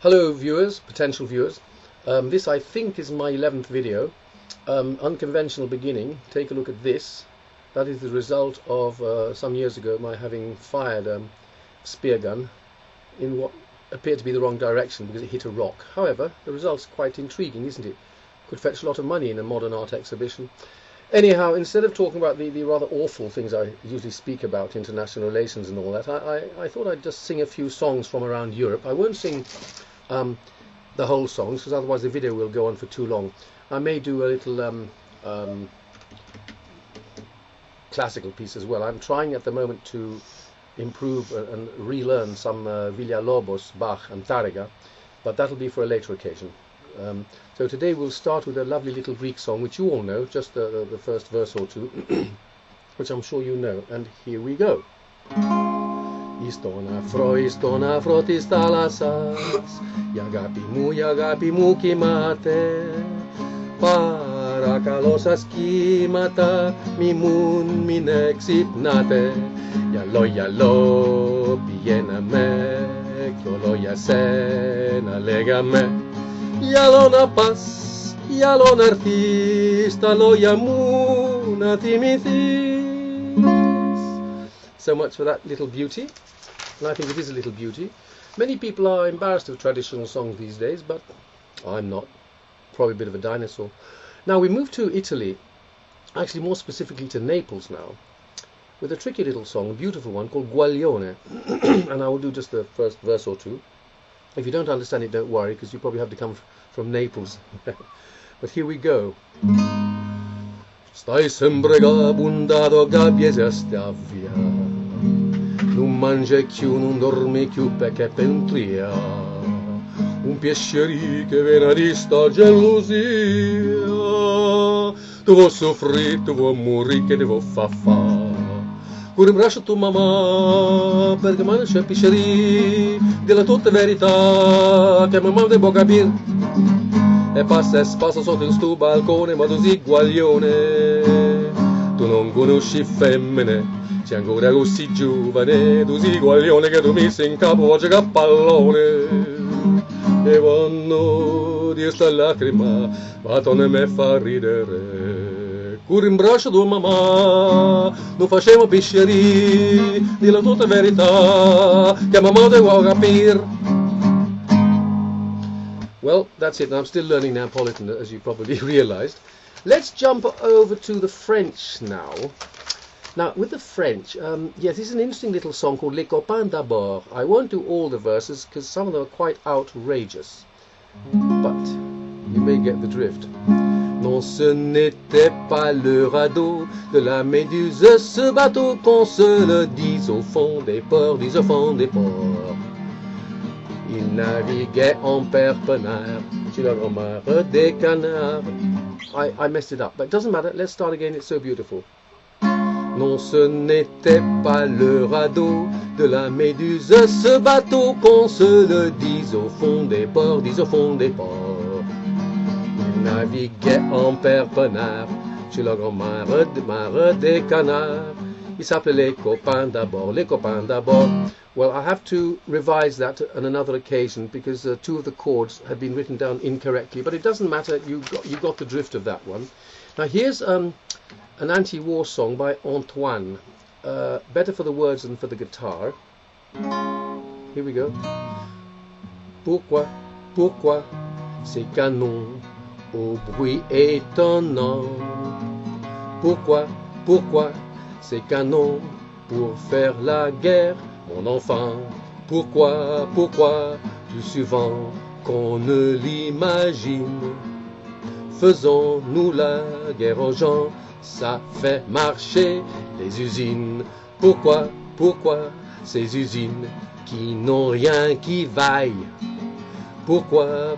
Hello viewers, potential viewers. This I think is my 11th video. Unconventional beginning. Take a look at this. That is the result of some years ago my having fired a spear gun in what appeared to be the wrong direction because it hit a rock. However, the result's quite intriguing, isn't it? Could fetch a lot of money in a modern art exhibition. Anyhow, instead of talking about the rather awful things I usually speak about, international relations and all that, I thought I'd just sing a few songs from around Europe. I won't sing the whole songs because otherwise the video will go on for too long. I may do a little classical piece as well. I'm trying at the moment to improve and relearn some Villalobos, Bach and Tárrega, but that'll be for a later occasion. So today we'll start with a lovely little Greek song which you all know, just the first verse or two, which I'm sure you know, and here we go. Istona afro tis thalasas, yagapi mu kimate, parakalos askimata, mimun minek sipnate, yalo piename, kyolo yasena legame. Yalona pas, yalona artista, loyamuna timithis. So much for that little beauty, and I think it is a little beauty. Many people are embarrassed of traditional songs these days, but I'm not. Probably a bit of a dinosaur. Now we move to Italy, actually more specifically to Naples now, with a tricky little song, a beautiful one called Guaglione, and I will do just the first verse or two. If you don't understand it, don't worry, because you probably have to come from Naples. But here we go. Stai sempre gabundado, gabbie se sta via. Non mangia più, non dorme più perché pentria. Un piacere che viene di sta gelosia. Tu vuoi soffrire, tu vuoi morire, che devo fa. Pure in braccio a tua mamma, perché mai non c'è piacere della tutta verità che mamma devo capire. E passa sotto il tuo balcone, ma tu sei guaglione. Tu non conosci femmine, sei ancora così giovane. Tu sei guaglione che tu mi sei in capo, oggi che pallone. E quando di sta lacrima, vattene me fa ridere. Cura in braccio tua mamma, non facciamo piacere della tutta verità che mamma devo capire. Well, that's it. I'm still learning Neapolitan, as you probably realized. Let's jump over to the French now. Now, with the French, yes, this is an interesting little song called Les Copains d'Abord. I won't do all the verses because some of them are quite outrageous, but you may get the drift. Non, ce n'était pas le radeau de la Méduse, ce bateau qu'on se le dise au fond des ports, dise au fond des ports. Il naviguait en père penard, sur la grand-mère des canards. I messed it up, but it doesn't matter. Let's start again. It's so beautiful. Non, ce n'était pas le radeau de la Méduse, ce bateau qu'on se le dise au fond des ports, dise au fond des ports. Il naviguait en père penard, chez la grand-mère des canards. Il s'appelait les copains d'abord, les copains d'abord. Well, I have to revise that on another occasion because two of the chords had been written down incorrectly, but it doesn't matter. You got the drift of that one. Now here's an anti-war song by Antoine, better for the words than for the guitar. Here we go. Pourquoi ces canons au bruit étonnant? Pourquoi ces canons pour faire la guerre, mon enfant? Pourquoi plus souvent qu'on ne l'imagine? Faisons-nous la guerre aux gens, ça fait marcher les usines. Pourquoi ces usines qui n'ont rien qui vaille? Pourquoi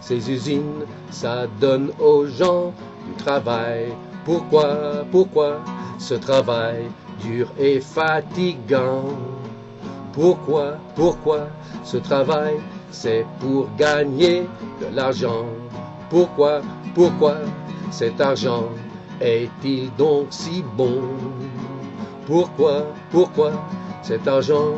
ces usines, ça donne aux gens du travail? Pourquoi ce travail dur et fatigant? Pourquoi ce travail, c'est pour gagner de l'argent? Pourquoi cet argent est-il donc si bon? Pourquoi cet argent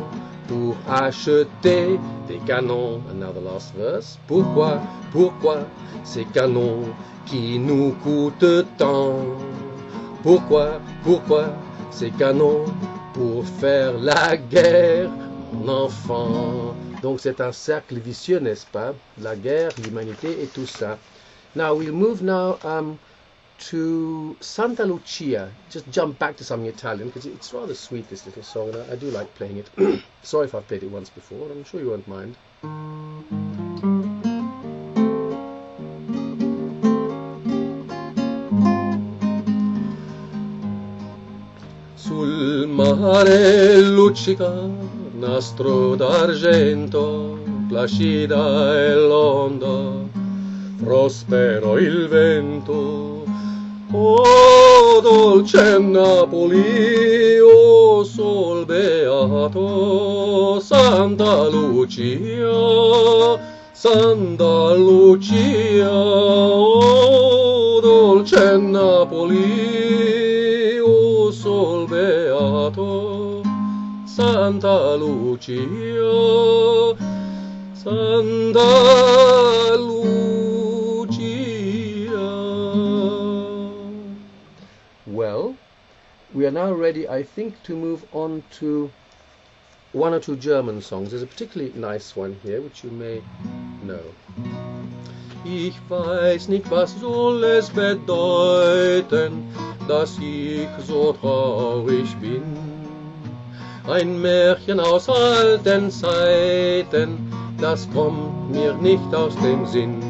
pour acheter des canons. And now the last verse. Pourquoi, pourquoi ces canons qui nous coûtent tant? Pourquoi, pourquoi ces canons pour faire la guerre, mon enfant? Donc c'est un cercle vicieux, n'est-ce pas? La guerre, l'humanité et tout ça. Now we'll move now to Santa Lucia. Just jump back to something Italian because it's rather sweet, this little song, and I do like playing it. Sorry if I've played it once before, I'm sure you won't mind. Sul mare luccica nastro d'argento, placida è l'onda, prospero il vento. Oh dolce Napoli, oh sol beato, Santa Lucia, Santa Lucia. Oh dolce Napoli, oh sol beato, Santa Lucia, Santa Lucia. Well, we are now ready, I think, to move on to one or two German songs. There's a particularly nice one here, which you may know. Ich weiß nicht, was soll es bedeuten, dass ich so traurig bin. Ein Märchen aus alten Zeiten, das kommt mir nicht aus dem Sinn.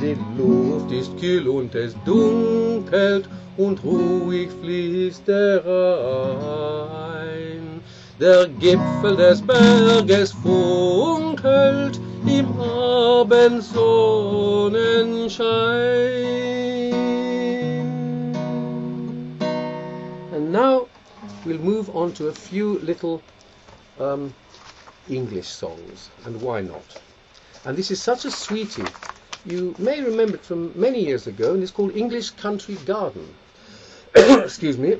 Die Luft ist kühl und es dunkelt und ruhig fließt der Rhein. Der Gipfel des Berges funkelt im Abendsonnenschein. And now we'll move on to a few little English songs, and why not? And this is such a sweetie. You may remember it from many years ago, and it's called English Country Garden. Excuse me.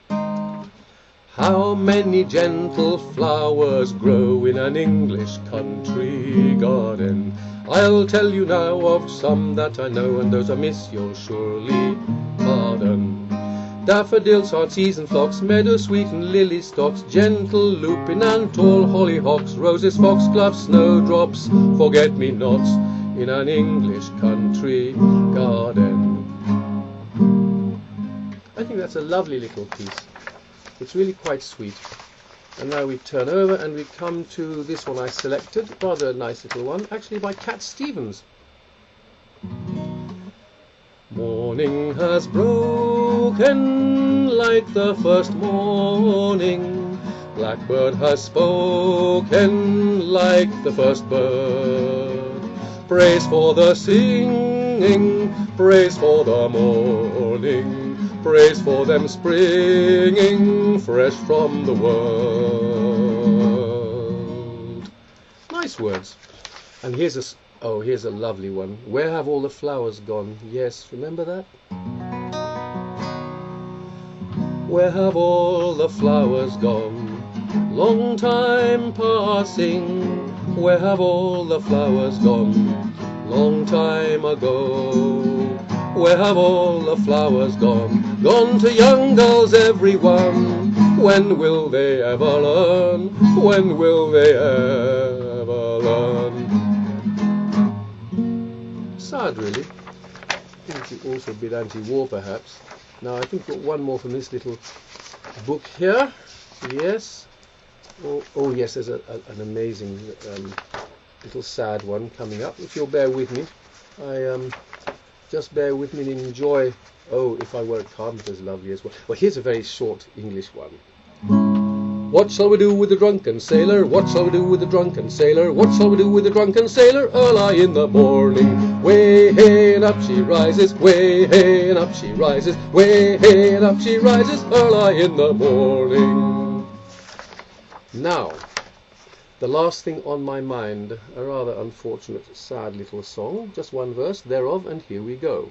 How many gentle flowers grow in an English country garden? I'll tell you now of some that I know, and those I miss you'll surely pardon. Daffodils, heartsease and phlox, meadowsweet and lily stalks, gentle lupin and tall hollyhocks, roses, foxgloves, snowdrops, forget-me-nots, in an English country garden. I think that's a lovely little piece. It's really quite sweet. And now we turn over and we come to this one I selected, rather a nice little one, actually by Cat Stevens. Morning has broken like the first morning, blackbird has spoken like the first bird. Praise for the singing, praise for the morning, praise for them springing fresh from the world. Nice words. And here's a lovely one. Where have all the flowers gone? Yes, remember that? Where have all the flowers gone? Long time passing. Where have all the flowers gone? Long time ago. Where have all the flowers gone? Gone to young girls, everyone. When will they ever learn? When will they ever learn? Sad, really. I think it's also a bit anti-war, perhaps. Now, I think we've got one more from this little book here. Yes. Oh yes, there's an amazing little sad one coming up. If you'll bear with me, just bear with me and enjoy. Oh, If I Were a Carpenter's lovely as well. Well, here's a very short English one. What shall we do with the drunken sailor? What shall we do with the drunken sailor? What shall we do with the drunken sailor? Early in the morning, way hey and up she rises, way hey and up she rises, way hey and up she rises, early in the morning. Now, the last thing on my mind, a rather unfortunate, sad little song, just one verse thereof, and here we go.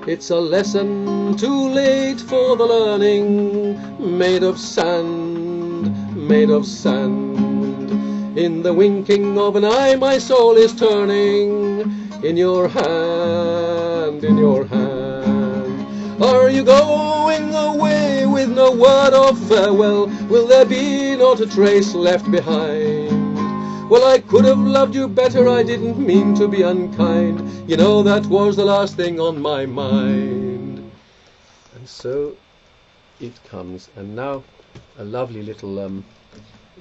It's a lesson too late for the learning, made of sand, made of sand. In the winking of an eye my soul is turning. In your hand, in your hand. Are you going away with no word of farewell? Will there be not a trace left behind? Well, I could have loved you better, I didn't mean to be unkind. You know that was the last thing on my mind. And so it comes. And now a lovely little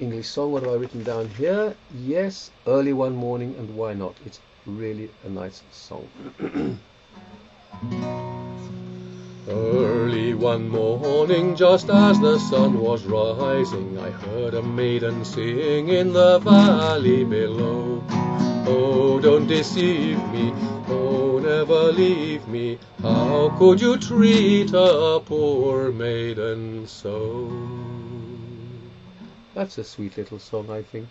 English song. What have I written down here? Yes, Early One Morning, and why not? It's really a nice song. Early one morning, just as the sun was rising, I heard a maiden sing in the valley below. Oh, don't deceive me, oh, never leave me. How could you treat a poor maiden so? That's a sweet little song, I think.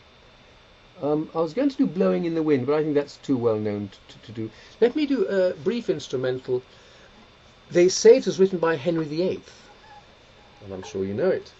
I was going to do Blowing in the Wind, but I think that's too well known to do. Let me do a brief instrumental. They say it was written by Henry VIII, and I'm sure you know it.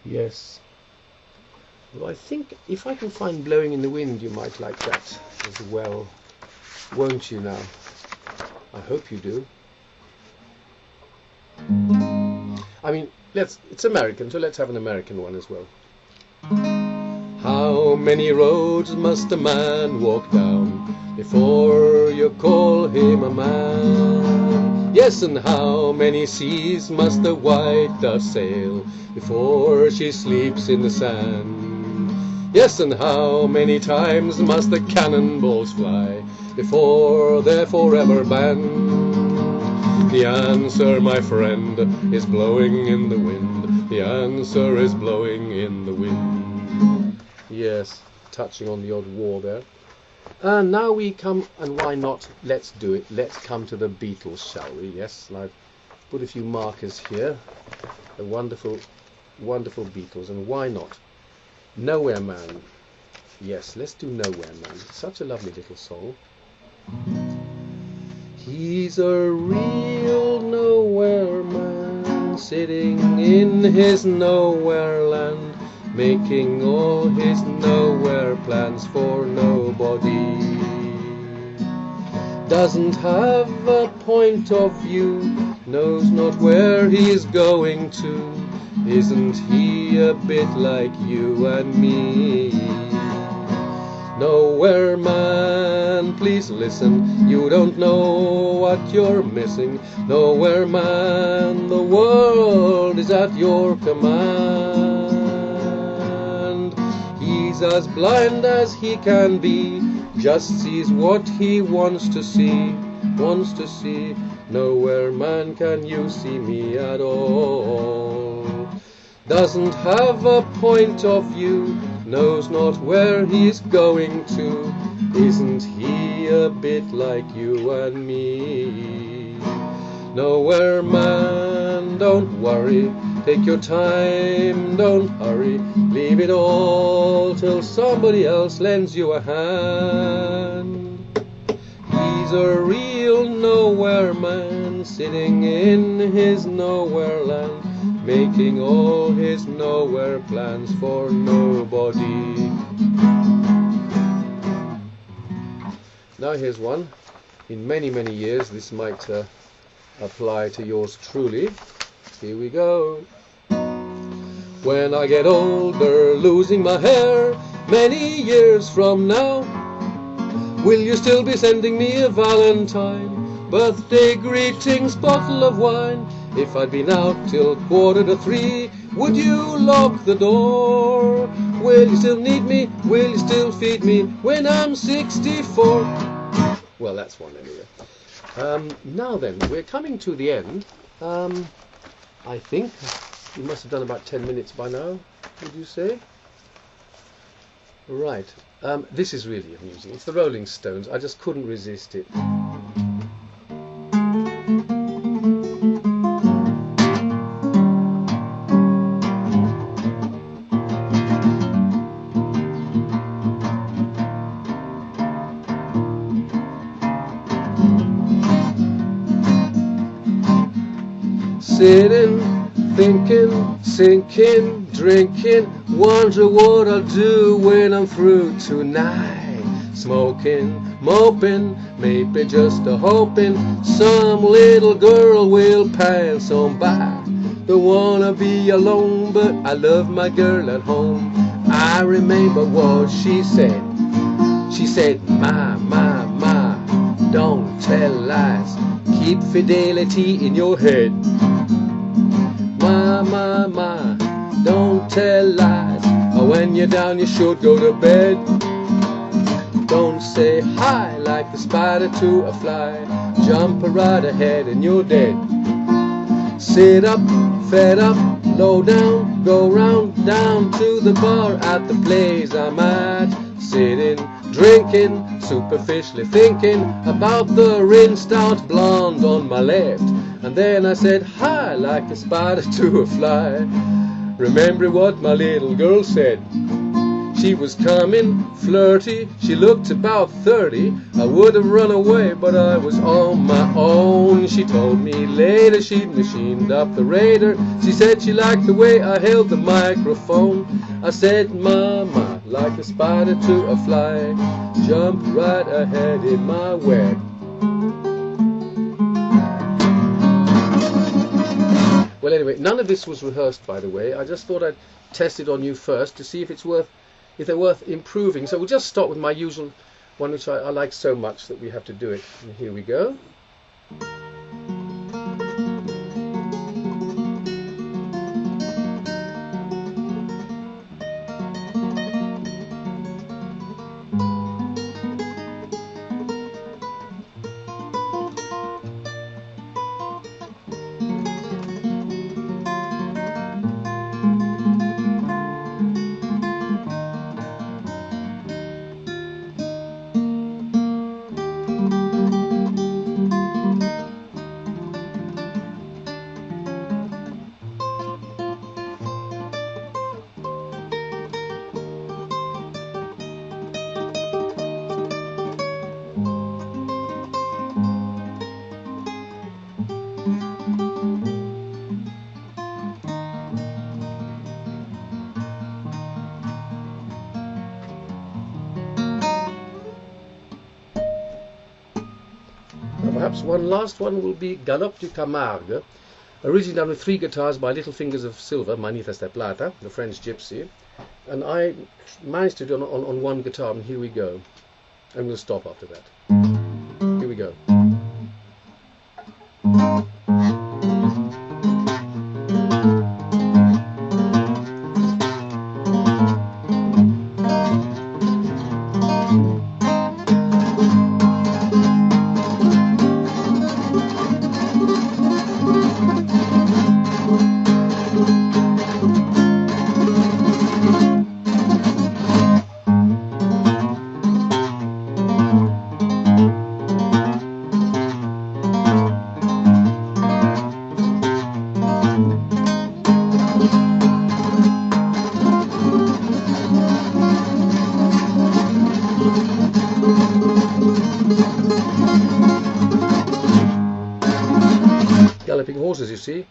Yes. Well, I think if I can find Blowing in the Wind, you might like that as well. Won't you now? I hope you do. I mean, it's American, so let's have an American one as well. How many roads must a man walk down before you call him a man? Yes, and how many seas must the white dove sail before she sleeps in the sand? Yes, and how many times must the cannonballs fly before they're forever banned? The answer, my friend, is blowing in the wind. The answer is blowing in the wind. Yes, touching on the odd war there. And now we come, and why not, let's do it. Let's come to the Beatles, shall we? Yes, and I've put a few markers here. The wonderful, wonderful Beatles, and why not? Nowhere Man. Yes, let's do Nowhere Man. Such a lovely little song. He's a real nowhere man, sitting in his nowhere land, making all his nowhere plans for nobody. Doesn't have a point of view, knows not where he's going to. Isn't he a bit like you and me? Nowhere man, please listen, you don't know what you're missing. Nowhere man, the world is at your command. He's as blind as he can be, just sees what he wants to see, wants to see. Nowhere man, can you see me at all? Doesn't have a point of view, knows not where he's going to. Isn't he a bit like you and me? Nowhere man, don't worry, take your time, don't hurry. Leave it all till somebody else lends you a hand. He's a real nowhere man, sitting in his nowhere land, making all his nowhere plans for nobody. Now here's one. In many, many years this might apply to yours truly. Here we go. When I get older, losing my hair, many years from now, will you still be sending me a valentine, birthday greetings, bottle of wine? If I'd been out till 2:45, would you lock the door? Will you still need me? Will you still feed me when I'm 64? Well, that's one anyway. Now then, we're coming to the end. I think you must have done about 10 minutes by now, would you say? Right. This is really amusing. It's the Rolling Stones. I just couldn't resist it. Sitting, thinking, sinking, drinking, wonder what I'll do when I'm through tonight. Smoking, moping, maybe just a hoping some little girl will pass on by. Don't wanna be alone, but I love my girl at home. I remember what she said. She said, my, don't tell lies. Keep fidelity in your head. My, don't tell lies. When you're down you should go to bed. Don't say hi like a spider to a fly. Jump right ahead and you're dead. Sit up, fed up, low down, go round down to the bar at the place I'm at. Sitting, drinking, superficially thinking about the rinsed out blonde on my left. And then I said hi like a spider to a fly. Remember what my little girl said. She was coming, flirty, she looked about 30. I would have run away, but I was on my own. She told me later she'd machined up the radar. She said she liked the way I held the microphone. I said, Mama, like a spider to a fly, jump right ahead in my web. Well, anyway, none of this was rehearsed, by the way. I just thought I'd test it on you first to see if they're worth improving. So we'll just start with my usual one, which I like so much that we have to do it. And here we go. Perhaps one last one will be Galop du Camargue, originally done with 3 guitars by Little Fingers of Silver, Manitas de Plata, the French gypsy, and I managed to do it on 1 guitar, and here we go. And we'll stop after that. Here we go. Galloping horses, you see.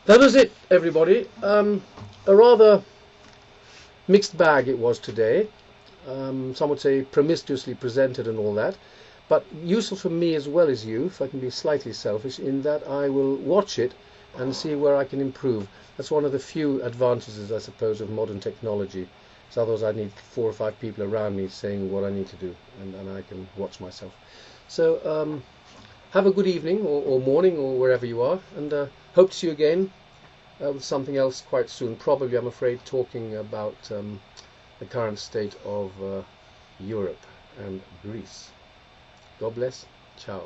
That was it, everybody. A rather mixed bag it was today. Some would say promiscuously presented and all that, but useful for me as well as you, if I can be slightly selfish, in that I will watch it and see where I can improve. That's one of the few advantages, I suppose, of modern technology. So otherwise I'd need 4 or 5 people around me saying what I need to do, and I can watch myself. So have a good evening or morning or wherever you are, and hope to see you again with something else quite soon. Probably, I'm afraid, talking about the current state of Europe and Greece. God bless. Ciao.